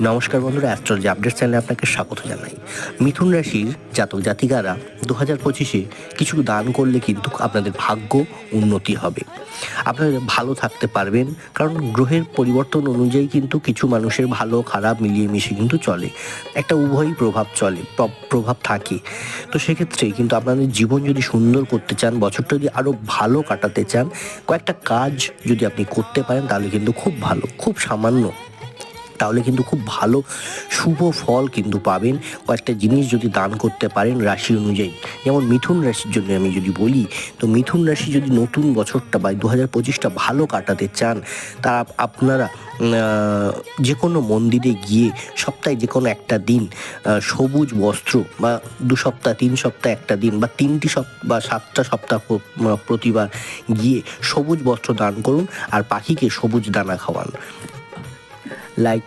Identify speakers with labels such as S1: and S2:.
S1: নমস্কার বন্ধুরা, astrology update চ্যানেলে আপনাকে স্বাগত জানাই। মিথুন রাশির জাতক জাতিকারা 2025-এ কিছু দান করলে কিন্তু আপনাদের ভাগ্য উন্নতি হবে, আপনারা ভালো থাকতে পারবেন। কারণ গ্রহের পরিবর্তন অনুযায়ী কিন্তু কিছু মানুষের ভালো খারাপ মিলিয়ে মিশে কিন্তু চলে, একটা উভয়ই প্রভাব থাকে। তো সেক্ষেত্রে কিন্তু আপনাদের জীবন যদি সুন্দর করতে চান, বছরটা যদি আরও ভালো কাটাতে চান, কয়েকটা কাজ যদি আপনি করতে পারেন তাহলে কিন্তু খুব ভালো, খুব সামান্য, তাহলে কিন্তু খুব ভালো শুভ ফল কিন্তু পাবেন। কয়েকটা জিনিস যদি দান করতে পারেন রাশি অনুযায়ী, যেমন মিথুন রাশির জন্য আমি যদি বলি, তো মিথুন রাশি যদি নতুন বছরটা বা 2025টা ভালো কাটাতে চান, তারা আপনারা যে কোনো মন্দিরে গিয়ে সপ্তাহে যে কোনো একটা দিন সবুজ বস্ত্র, বা 2 সপ্তাহ 3 সপ্তাহ একটা দিন, বা 3টি বা 7টা সপ্তাহ প্রতিবার গিয়ে সবুজ বস্ত্র দান করুন আর পাখিকে সবুজ দানা খাওয়ান। লাইক